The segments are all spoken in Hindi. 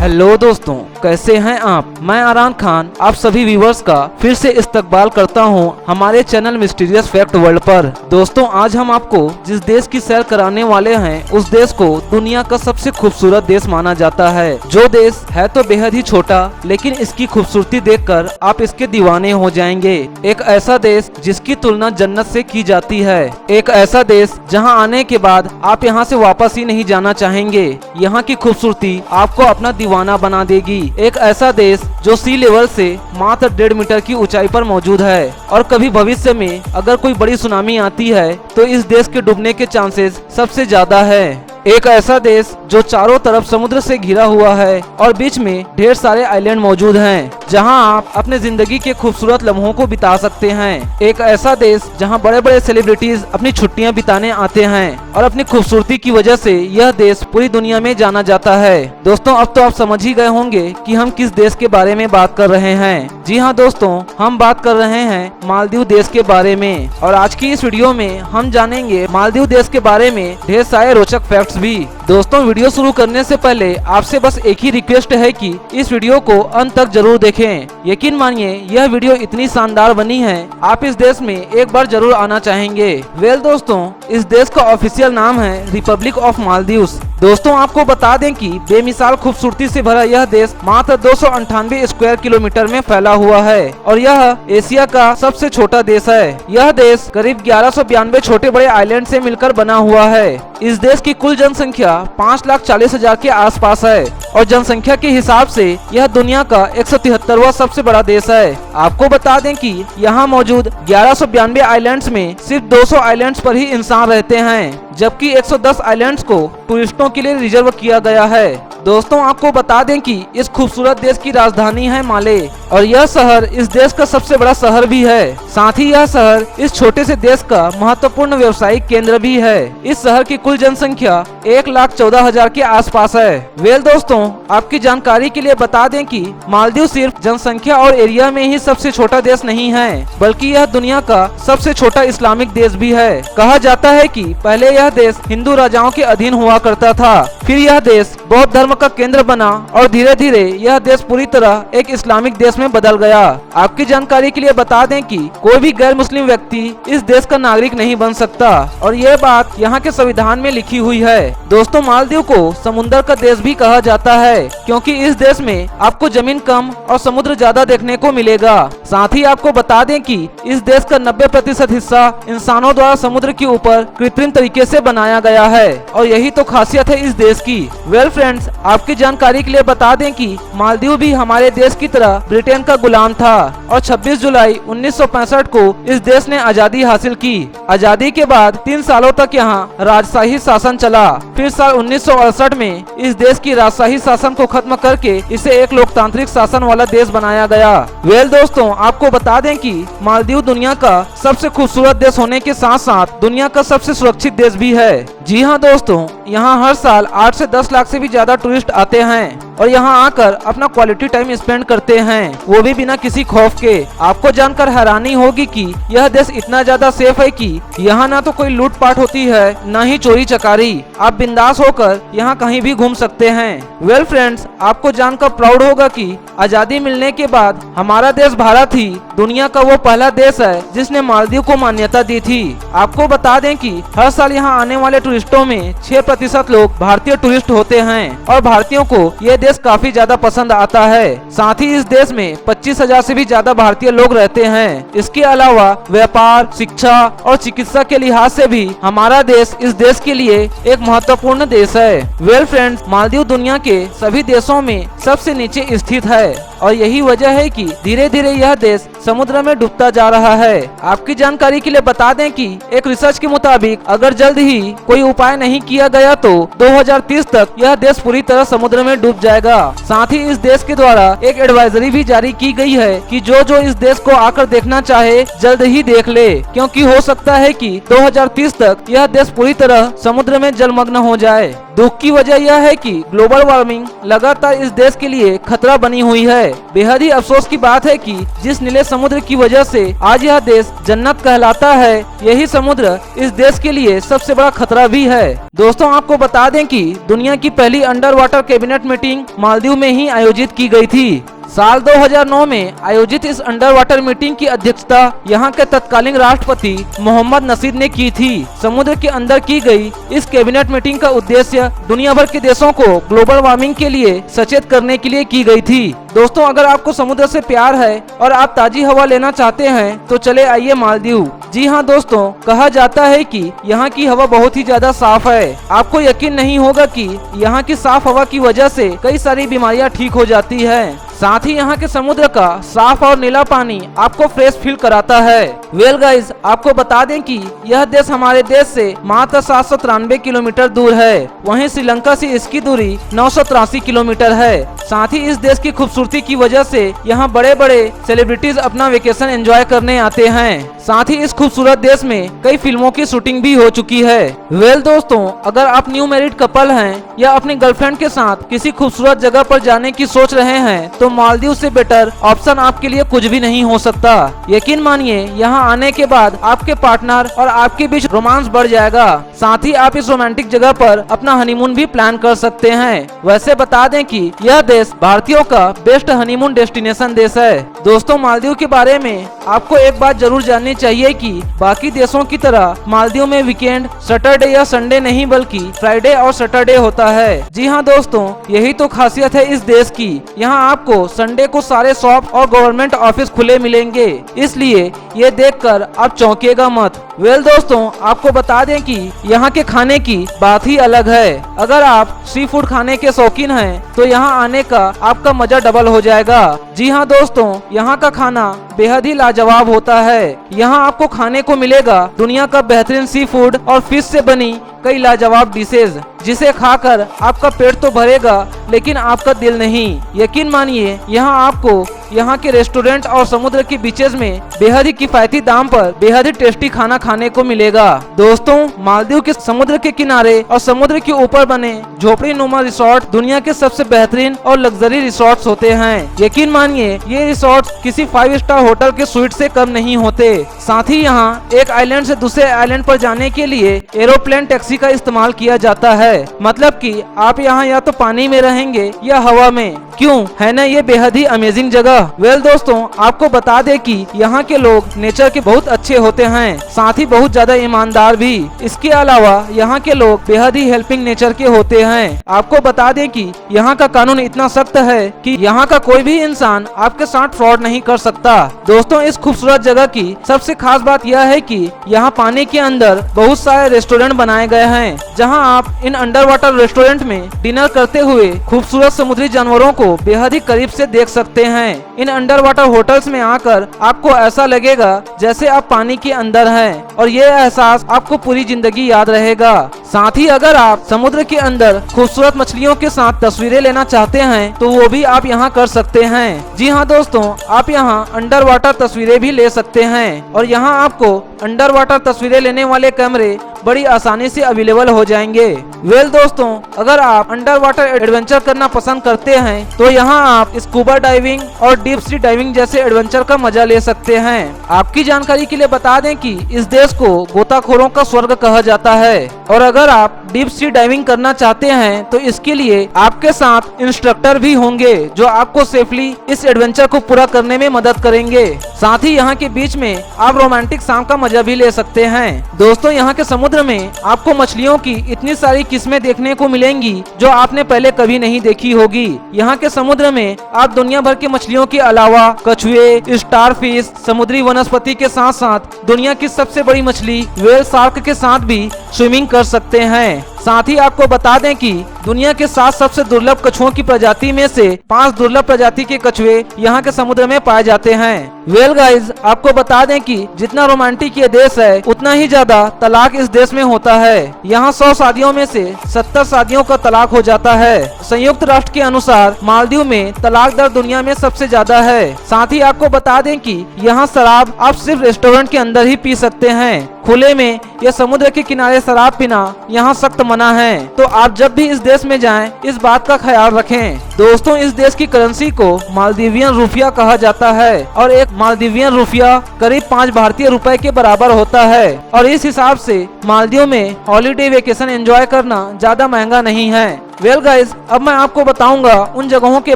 हेलो दोस्तों, कैसे हैं आप। मैं आरान खान आप सभी व्यूवर्स का फिर से इस्तकबाल करता हूं हमारे चैनल मिस्टीरियस फैक्ट वर्ल्ड पर। दोस्तों, आज हम आपको जिस देश की सैर कराने वाले हैं उस देश को दुनिया का सबसे खूबसूरत देश माना जाता है। जो देश है तो बेहद ही छोटा, लेकिन इसकी खूबसूरती देखकर आप इसके दीवाने हो जाएंगे। एक ऐसा देश जिसकी तुलना जन्नत से की जाती है। एक ऐसा देश जहाँ आने के बाद आप यहाँ से वापस ही नहीं जाना चाहेंगे। यहाँ की खूबसूरती आपको अपना दीवाना बना देगी। एक ऐसा देश जो सी लेवल से मात्र 1.5 मीटर की ऊंचाई पर मौजूद है और कभी भविष्य में अगर कोई बड़ी सुनामी आती है तो इस देश के डूबने के चांसेस सबसे ज्यादा है। एक ऐसा देश जो चारों तरफ समुद्र से घिरा हुआ है और बीच में ढेर सारे आइलैंड मौजूद हैं, जहां आप अपने जिंदगी के खूबसूरत लम्हों को बिता सकते हैं। एक ऐसा देश जहां बड़े बड़े सेलिब्रिटीज अपनी छुट्टियां बिताने आते हैं और अपनी खूबसूरती की वजह से यह देश पूरी दुनिया में जाना जाता है। दोस्तों, अब तो आप समझ ही गए होंगे कि हम किस देश के बारे में बात कर रहे हैं। जी हाँ दोस्तों, हम बात कर रहे हैं मालदीव देश के बारे में। और आज की इस वीडियो में हम जानेंगे मालदीव देश के बारे में ढेर सारे रोचक फैक्ट्स भी। दोस्तों, वीडियो शुरू करने से पहले आपसे बस एक ही रिक्वेस्ट है कि इस वीडियो को अंत तक जरूर देखें। यकीन मानिए यह वीडियो इतनी शानदार बनी है, आप इस देश में एक बार जरूर आना चाहेंगे। वेल दोस्तों, इस देश का ऑफिशियल नाम है रिपब्लिक ऑफ मालदीव्स। दोस्तों, आपको बता दें कि बेमिसाल खूबसूरती से भरा यह देश मात्र 298 स्क्वायर किलोमीटर में फैला हुआ है और यह एशिया का सबसे छोटा देश है। यह देश करीब 1192 छोटे बड़े आइलैंड से मिलकर बना हुआ है। इस देश की कुल जनसंख्या 5,40,000 के आसपास है और जनसंख्या के हिसाब से यह दुनिया का 173वां सबसे बड़ा देश है। आपको बता दें कि यहाँ मौजूद 1192 आइलैंड्स में सिर्फ 200 आइलैंड्स पर ही इंसान रहते हैं, जबकि 110 आइलैंड्स को टूरिस्टों के लिए रिजर्व किया गया है। दोस्तों, आपको बता दें कि इस खूबसूरत देश की राजधानी है माले और यह शहर इस देश का सबसे बड़ा शहर भी है। साथ ही यह शहर इस छोटे से देश का महत्वपूर्ण व्यावसायिक केंद्र भी है। इस शहर की कुल जनसंख्या 1,14,000 के आसपास है। वेल दोस्तों, आपकी जानकारी के लिए बता दें कि मालदीव सिर्फ जनसंख्या और एरिया में ही सबसे छोटा देश नहीं है, बल्कि यह दुनिया का सबसे छोटा इस्लामिक देश भी है। कहा जाता है कि पहले यह देश हिंदू राजाओं के अधीन हुआ करता था, फिर यह देश बौद्ध धर्म का केंद्र बना और धीरे धीरे यह देश पूरी तरह एक इस्लामिक देश में बदल गया। आपकी जानकारी के लिए बता दें कि कोई भी गैर मुस्लिम व्यक्ति इस देश का नागरिक नहीं बन सकता और यह बात यहाँ के संविधान में लिखी हुई है। दोस्तों, मालदीव को समुद्र का देश भी कहा जाता है क्योंकि इस देश में आपको जमीन कम और समुद्र ज्यादा देखने को मिलेगा। साथ ही आपको बता दें कि इस देश का 90% हिस्सा इंसानों द्वारा समुद्र के ऊपर कृत्रिम तरीके से बनाया गया है और यही तो खासियत है इस देश की। वेल फ्रेंड्स, आपकी जानकारी के लिए बता दें कि मालदीव भी हमारे देश की तरह ब्रिटेन का गुलाम था और 26 जुलाई 1965 को इस देश ने आजादी हासिल की। आजादी के बाद 3 सालों तक यहाँ राजशाही शासन चला। फिर साल 1968 में इस देश की राजशाही शासन को खत्म करके इसे एक लोकतांत्रिक शासन वाला देश बनाया गया। वेल दोस्तों, आपको बता दें कि मालदीव दुनिया का सबसे खूबसूरत देश होने के साथ साथ दुनिया का सबसे सुरक्षित देश भी है। जी हाँ दोस्तों, यहाँ हर साल 8 से 10 लाख से भी ज्यादा टूरिस्ट आते हैं और यहाँ आकर अपना क्वालिटी टाइम स्पेंड करते हैं, वो भी बिना किसी खौफ के। आपको जानकर हैरानी होगी कि यह देश इतना ज्यादा सेफ है कि यहाँ ना तो कोई लूटपाट होती है, ना ही चोरी चकारी। आप बिंदास होकर यहाँ कहीं भी घूम सकते हैं। वेल फ्रेंड्स, आपको जानकर प्राउड होगा कि आजादी मिलने के बाद हमारा देश भारत ही दुनिया का वो पहला देश है जिसने मालदीव को मान्यता दी थी। आपको बता दें कि हर साल यहाँ आने वाले टूरिस्टों में 6% लोग भारतीय टूरिस्ट होते हैं और भारतीयों को ये देश काफी ज्यादा पसंद आता है। साथ ही इस देश में 25,000 से भी ज्यादा भारतीय लोग रहते हैं। इसके अलावा व्यापार, शिक्षा और चिकित्सा के लिहाज से भी हमारा देश इस देश के लिए एक महत्वपूर्ण देश है। वेल फ्रेंड्स, मालदीव दुनिया के सभी देशों में सबसे नीचे स्थित है और यही वजह है कि धीरे धीरे यह देश समुद्र में डूबता जा रहा है। आपकी जानकारी के लिए बता दें कि एक रिसर्च के मुताबिक अगर जल्द ही कोई उपाय नहीं किया गया तो 2030 तक यह देश पूरी तरह समुद्र में डूब जाएगा। साथ ही इस देश के द्वारा एक एडवाइजरी भी जारी की गई है कि जो इस देश को आकर देखना चाहे जल्द ही देख ले, क्योंकि हो सकता है कि 2030 तक यह देश पूरी तरह समुद्र में जलमग्न हो जाए। दुख की वजह यह है कि ग्लोबल वार्मिंग लगातार इस देश के लिए खतरा बनी हुई है। बेहद ही अफसोस की बात है कि जिस नीले समुद्र की वजह से आज यह देश जन्नत कहलाता है, यही समुद्र इस देश के लिए सबसे बड़ा खतरा भी है। दोस्तों, आपको बता दें कि दुनिया की पहली under water cabinet meeting Maldives में ही आयोजित की गई थी। साल 2009 में आयोजित इस अंडर वाटर मीटिंग की अध्यक्षता यहाँ के तत्कालीन राष्ट्रपति मोहम्मद नशीद ने की थी। समुद्र के अंदर की गई इस कैबिनेट मीटिंग का उद्देश्य दुनिया भर के देशों को ग्लोबल वार्मिंग के लिए सचेत करने के लिए की गई थी। दोस्तों, अगर आपको समुद्र से प्यार है और आप ताजी हवा लेना चाहते हैं तो चले आइए मालदीव। जी हाँ दोस्तों, कहा जाता है कि यहाँ की हवा बहुत ही ज्यादा साफ है। आपको यकीन नहीं होगा कि यहाँ की साफ हवा की वजह से कई सारी बीमारियाँ ठीक हो जाती है। साथ ही यहाँ के समुद्र का साफ और नीला पानी आपको फ्रेश फील कराता है। वेल गाइस, आपको बता दें कि यह देश हमारे देश से मात्र 793 किलोमीटर दूर है। वहीं श्रीलंका से इसकी दूरी 983 किलोमीटर है। साथ ही इस देश की खूबसूरती की वजह से यहाँ बड़े बड़े सेलिब्रिटीज अपना वेकेशन एंजॉय करने आते हैं। साथ ही इस खूबसूरत देश में कई फिल्मों की शूटिंग भी हो चुकी है। वेल दोस्तों, अगर आप न्यू मैरिड कपल हैं या अपनी गर्लफ्रेंड के साथ किसी खूबसूरत जगह पर जाने की सोच रहे हैं तो मालदीव से बेटर ऑप्शन आपके लिए कुछ भी नहीं हो सकता। यकीन मानिए, यहाँ आने के बाद आपके पार्टनर और आपके बीच रोमांस बढ़ जाएगा। साथ ही आप इस रोमांटिक जगह पर अपना हनीमून भी प्लान कर सकते हैं। वैसे बता दें कि यह देश भारतीयों का बेस्ट हनीमून डेस्टिनेशन देश है। दोस्तों, मालदीव के बारे में आपको एक बात जरूर जाननी चाहिए कि बाकी देशों की तरह मालदीव में वीकेंड सैटरडे या संडे नहीं बल्कि फ्राइडे और सैटरडे होता है। जी हाँ दोस्तों, यही तो खासियत है इस देश की। यहाँ आपको संडे को सारे शॉप और गवर्नमेंट ऑफिस खुले मिलेंगे, इसलिए ये देखकर आप चौंकिएगा मत। वेल दोस्तों, आपको बता दें कि यहाँ के खाने की बात ही अलग है। अगर आप सी फूड खाने के शौकीन हैं तो यहाँ आने का आपका मजा डबल हो जाएगा। जी हाँ दोस्तों, यहाँ का खाना बेहद ही लाजवाब होता है। यहाँ आपको खाने को मिलेगा दुनिया का बेहतरीन सी फूड और फिश से बनी कई लाजवाब डिशेज, जिसे खाकर आपका पेट तो भरेगा लेकिन आपका दिल नहीं। यकीन मानिए, यहाँ आपको यहाँ के रेस्टोरेंट और समुद्र के बीचेस में बेहद ही किफायती दाम पर बेहद ही टेस्टी खाना खाने को मिलेगा। दोस्तों, मालदीव के समुद्र के किनारे और समुद्र के ऊपर बने झोपड़ी नुमा रिसोर्ट दुनिया के सबसे बेहतरीन और लग्जरी रिसोर्ट्स होते हैं। यकीन मानिए, ये रिसोर्ट किसी 5 स्टार होटल के स्वीट से कम नहीं होते। साथ ही यहाँ एक आइलैंड से दूसरे आइलैंड पर जाने के लिए एरोप्लेन टैक्सी का इस्तेमाल किया जाता है। मतलब कि आप यहाँ या तो पानी में रहेंगे या हवा में। क्यों, है ना ये बेहद ही अमेजिंग जगह। वेल दोस्तों, आपको बता दें कि यहाँ के लोग नेचर के बहुत अच्छे होते हैं, साथ ही बहुत ज्यादा ईमानदार भी। इसके अलावा यहाँ के लोग बेहद ही हेल्पिंग नेचर के होते हैं। आपको बता दें कि यहाँ का कानून इतना सख्त है कि यहाँ का कोई भी इंसान आपके साथ फ्रॉड नहीं कर सकता। दोस्तों, इस खूबसूरत जगह की सबसे खास बात यह है कि यहाँ पानी के अंदर बहुत सारे रेस्टोरेंट बनाए गए हैं, जहाँ आप इन अंडर वाटर रेस्टोरेंट में डिनर करते हुए खूबसूरत समुद्री जानवरों को बेहद ही करीब से देख सकते हैं। इन अंडर वाटर होटल्स में आकर आपको ऐसा लगेगा जैसे आप पानी के अंदर हैं, और ये एहसास आपको पूरी जिंदगी याद रहेगा। साथ ही अगर आप समुद्र के अंदर खूबसूरत मछलियों के साथ तस्वीरें लेना चाहते हैं तो वो भी आप यहाँ कर सकते हैं। जी हाँ दोस्तों, आप यहाँ अंडर वाटर तस्वीरें भी ले सकते हैं, और यहाँ आपको अंडर वाटर तस्वीरें लेने वाले कैमरे बड़ी आसानी से अवेलेबल हो जाएंगे। वेल दोस्तों, अगर आप अंडर वाटर एडवेंचर करना पसंद करते हैं तो यहाँ आप स्कूबा डाइविंग और डीप सी डाइविंग जैसे एडवेंचर का मजा ले सकते हैं। आपकी जानकारी के लिए बता दें कि इस देश को गोताखोरों का स्वर्ग कहा जाता है, और अगर आप डीप सी डाइविंग करना चाहते हैं तो इसके लिए आपके साथ इंस्ट्रक्टर भी होंगे जो आपको सेफली इस एडवेंचर को पूरा करने में मदद करेंगे। साथ ही यहाँ के बीच में आप रोमांटिक शाम का मजा भी ले सकते हैं। दोस्तों, यहाँ के समुद्र में आपको मछलियों की इतनी सारी किस्में देखने को मिलेंगी जो आपने पहले कभी नहीं देखी होगी। यहाँ के समुद्र में आप दुनिया भर की मछलियों के अलावा कछुए, स्टारफिश, समुद्री वनस्पति के साथ साथ दुनिया की सबसे बड़ी मछली व्हेल शार्क के साथ भी स्विमिंग कर सकते हैं। साथ ही आपको बता दें कि दुनिया के 7 सबसे दुर्लभ कछुओं की प्रजाति में से 5 दुर्लभ प्रजाति के कछुए यहाँ के समुद्र में पाए जाते हैं। वेल गाइज, आपको बता दें कि जितना रोमांटिक ये देश है उतना ही ज्यादा तलाक इस देश में होता है। यहाँ 100 शादियों में से 70 शादियों का तलाक हो जाता है। संयुक्त राष्ट्र के अनुसार मालदीव में तलाक दर दुनिया में सबसे ज्यादा है। साथ ही आपको बता दें कि यहाँ शराब आप सिर्फ रेस्टोरेंट के अंदर ही पी सकते हैं, खुले में या समुद्र के किनारे शराब पीना यहाँ सख्त मना है। तो आप जब भी इस देश में जाएं, इस बात का ख्याल रखें। दोस्तों, इस देश की करेंसी को मालदीवियन रुपया कहा जाता है और एक मालदीवियन रुपया करीब 5 भारतीय रुपए के बराबर होता है और इस हिसाब से मालदीव में हॉलीडे वेकेशन एंजॉय करना ज्यादा महंगा नहीं है। वेल गाइस, अब मैं आपको बताऊंगा उन जगहों के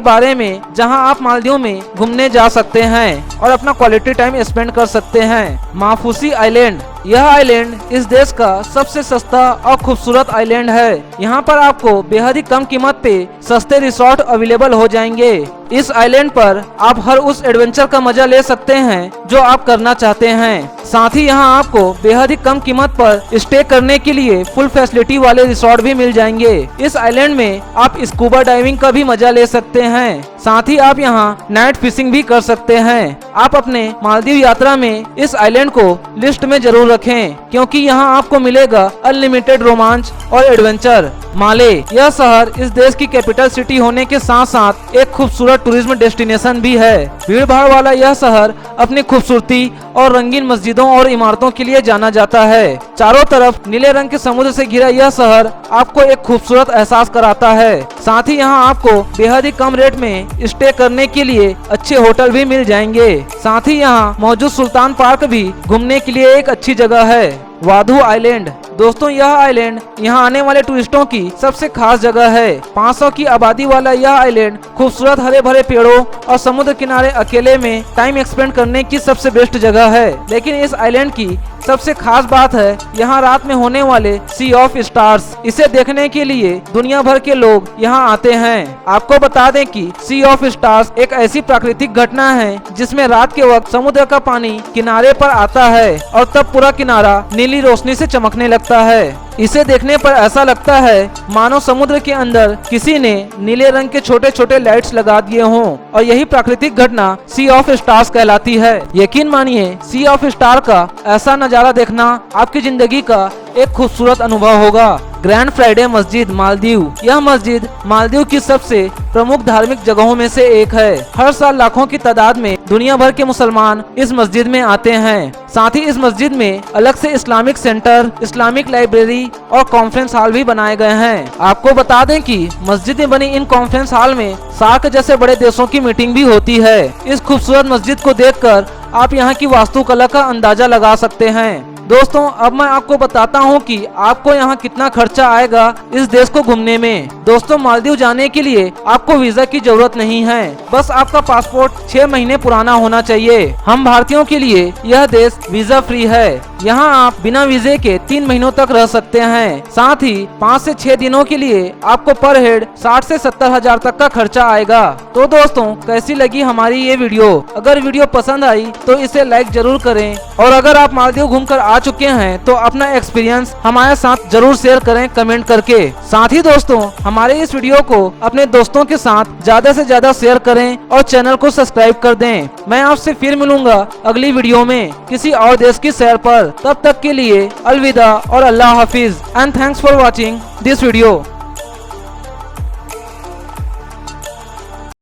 बारे में जहां आप मालदीव में घूमने जा सकते हैं और अपना क्वालिटी टाइम स्पेंड कर सकते हैं। माफूसी आइलैंड, यह आइलैंड इस देश का सबसे सस्ता और खूबसूरत आइलैंड है। यहाँ पर आपको बेहद ही कम कीमत पे सस्ते रिसोर्ट अवेलेबल हो जाएंगे। इस आइलैंड पर आप हर उस एडवेंचर का मजा ले सकते हैं जो आप करना चाहते हैं। साथ ही यहाँ आपको बेहद ही कम कीमत पर स्टे करने के लिए फुल फैसिलिटी वाले रिसोर्ट भी मिल जाएंगे। इस आइलैंड में आप स्कूबा डाइविंग का भी मजा ले सकते हैं। साथ ही आप यहाँ नाइट फिशिंग भी कर सकते हैं। आप अपने मालदीव यात्रा में इस आइलैंड को लिस्ट में जरूर रखें, क्योंकि यहाँ आपको मिलेगा अनलिमिटेड रोमांच और एडवेंचर। माले, यह शहर इस देश की कैपिटल सिटी होने के साथ साथ एक खूबसूरत टूरिज्म डेस्टिनेशन भी है। भीड़ भाड़ वाला यह शहर अपनी खूबसूरती और रंगीन मस्जिदों और इमारतों के लिए जाना जाता है। चारों तरफ नीले रंग के समुद्र से घिरा यह शहर आपको एक खूबसूरत एहसास कराता है। साथ ही यहाँ आपको बेहद ही कम रेट में स्टे करने के लिए अच्छे होटल भी मिल जाएंगे। साथ ही यहाँ मौजूद सुल्तान पार्क भी घूमने के लिए एक अच्छी जगह है। वाधू आइलैंड, दोस्तों यह आइलैंड यहाँ आने वाले टूरिस्टों की सबसे खास जगह है। 500 की आबादी वाला यह आइलैंड खूबसूरत हरे भरे पेड़ों और समुद्र किनारे अकेले में टाइम स्पेंड करने की सबसे बेस्ट जगह है। लेकिन इस आइलैंड की सबसे खास बात है यहाँ रात में होने वाले सी ऑफ स्टार्स। इसे देखने के लिए दुनिया भर के लोग यहाँ आते हैं। आपको बता दें कि सी ऑफ स्टार्स एक ऐसी प्राकृतिक घटना है जिसमें रात के वक्त समुद्र का पानी किनारे पर आता है और तब पूरा किनारा नीली रोशनी से चमकने लगता है। इसे देखने पर ऐसा लगता है मानो समुद्र के अंदर किसी ने नीले रंग के छोटे छोटे लाइट्स लगा दिए हों और यही प्राकृतिक घटना सी ऑफ स्टार्स कहलाती है। यकीन मानिए, सी ऑफ स्टार का ऐसा नजारा देखना आपकी जिंदगी का एक खूबसूरत अनुभव होगा। ग्रैंड फ्राइडे मस्जिद, मालदीव, यह मस्जिद मालदीव की सबसे प्रमुख धार्मिक जगहों में से एक है। हर साल लाखों की तादाद में दुनिया भर के मुसलमान इस मस्जिद में आते हैं। साथ ही इस मस्जिद में अलग से इस्लामिक सेंटर, इस्लामिक लाइब्रेरी और कॉन्फ्रेंस हॉल भी बनाए गए हैं। आपको बता दें कि मस्जिद में बनी इन कॉन्फ्रेंस हॉल में सार्क जैसे बड़े देशों की मीटिंग भी होती है। इस खूबसूरत मस्जिद को देखकर आप यहाँ की वास्तुकला का अंदाजा लगा सकते हैं। दोस्तों, अब मैं आपको बताता हूँ कि आपको यहाँ कितना खर्चा आएगा इस देश को घूमने में। दोस्तों, मालदीव जाने के लिए आपको वीजा की जरूरत नहीं है, बस आपका पासपोर्ट 6 महीने पुराना होना चाहिए। हम भारतीयों के लिए यह देश वीजा फ्री है। यहाँ आप बिना वीजे के 3 महीनों तक रह सकते हैं। साथ ही 5 से 6 दिनों के लिए आपको पर हेड 60 से 70 हजार तक का खर्चा आएगा। तो दोस्तों, कैसी लगी हमारी ये वीडियो? अगर वीडियो पसंद आई तो इसे लाइक जरूर करें और अगर आप मालदीव घूमकर आ चुके हैं तो अपना एक्सपीरियंस हमारे साथ जरूर शेयर करें कमेंट करके। साथ ही दोस्तों, हमारे इस वीडियो को अपने दोस्तों के साथ ज्यादा से ज्यादा शेयर करें और चैनल को सब्सक्राइब कर दें। मैं आपसे फिर मिलूंगा अगली वीडियो में किसी और देश की सैर पर। तब तक के लिए अलविदा और अल्लाह हाफिज and thanks for watching this video.